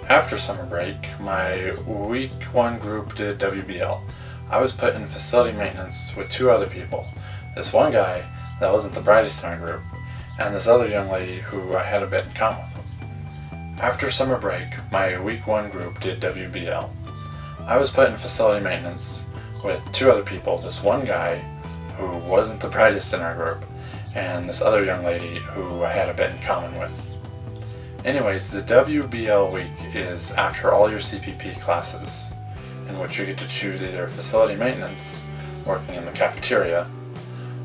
After summer break, my week 1 group did WBL. I was put in facility maintenance with 2 other people. This one guy that wasn't the brightest in our group, and this other young lady who I had a bit in common with. After summer break, my week 1 group did WBL. I was put in facility maintenance with 2 other people, this one guy who wasn't the brightest in our group, and this other young lady who I had a bit in common with. Anyways, the WBL week is after all your CPP classes, in which you get to choose either facility maintenance, working in the cafeteria,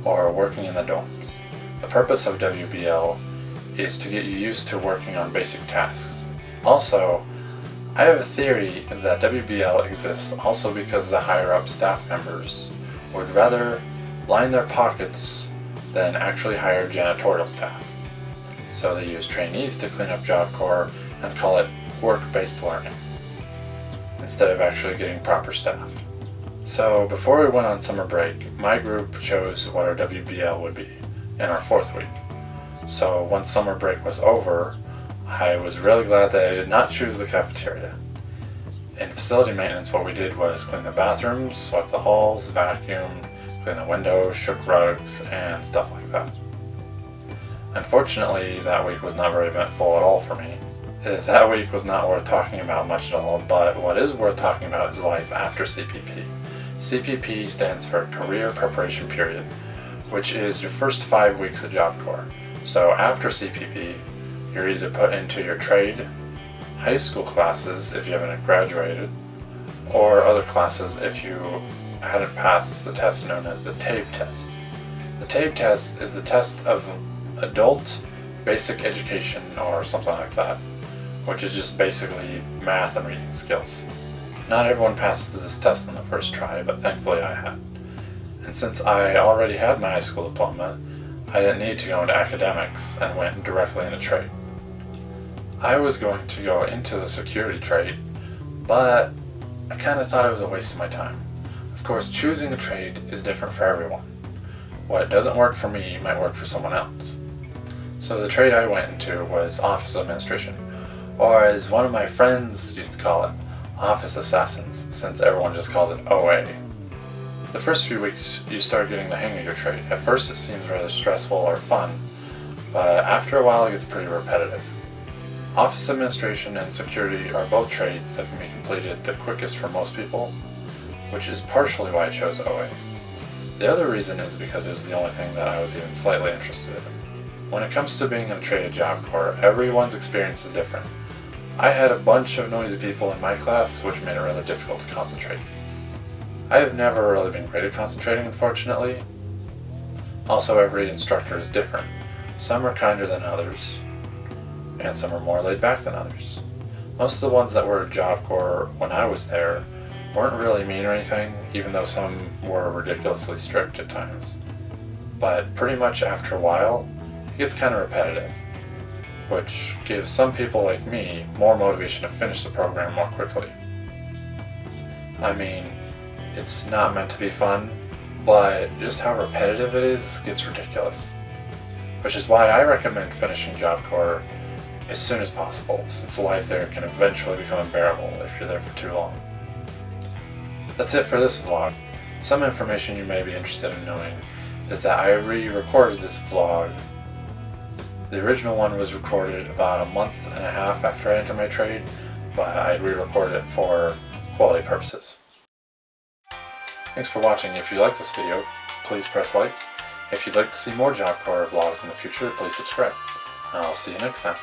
or working in the dorms. The purpose of WBL is to get you used to working on basic tasks. Also, I have a theory that WBL exists also because the higher-up staff members would rather line their pockets than actually hire janitorial staff. So they use trainees to clean up Job Corps and call it work-based learning, instead of actually getting proper staff. So before we went on summer break, my group chose what our WBL would be in our 4th week. So once summer break was over, I was really glad that I did not choose the cafeteria. In facility maintenance, what we did was clean the bathrooms, swept the halls, vacuum, clean the windows, shook rugs, and stuff like that. Unfortunately, that week was not very eventful at all for me. That week was not worth talking about much at all, but what is worth talking about is life after CPP. CPP stands for Career Preparation Period, which is your first 5 weeks at Job Corps. So after CPP, you're either put into your trade, high school classes if you haven't graduated, or other classes if you hadn't passed the test known as the TABE test. The TABE test is the test of adult basic education or something like that, which is just basically math and reading skills. Not everyone passes this test on the first try, but thankfully I had. And since I already had my high school diploma, I didn't need to go into academics and went directly into trade. I was going to go into the security trade, but I kind of thought it was a waste of my time. Of course, choosing a trade is different for everyone. What doesn't work for me might work for someone else. So the trade I went into was office administration, or as one of my friends used to call it, office assassins, since everyone just calls it OA. The first few weeks you start getting the hang of your trade. At first it seems rather stressful or fun, but after a while it gets pretty repetitive. Office administration and security are both trades that can be completed the quickest for most people, which is partially why I chose OA. The other reason is because it was the only thing that I was even slightly interested in. When it comes to being in a trade at Job Corps, everyone's experience is different. I had a bunch of noisy people in my class, which made it rather difficult to concentrate. I have never really been great at concentrating, unfortunately. Also, every instructor is different. Some are kinder than others, and some are more laid back than others. Most of the ones that were at Job Corps when I was there weren't really mean or anything, even though some were ridiculously strict at times. But pretty much after a while, it gets kind of repetitive, which gives some people like me more motivation to finish the program more quickly. I mean, it's not meant to be fun, but just how repetitive it is gets ridiculous. Which is why I recommend finishing Job Corps as soon as possible, since life there can eventually become unbearable if you're there for too long. That's it for this vlog. Some information you may be interested in knowing is that I re-recorded this vlog. The original one was recorded about a month and a half after I entered my trade, but I re-recorded it for quality purposes. Thanks for watching. If you like this video, please press like. If you'd like to see more Job Corps vlogs in the future, please subscribe. I'll see you next time.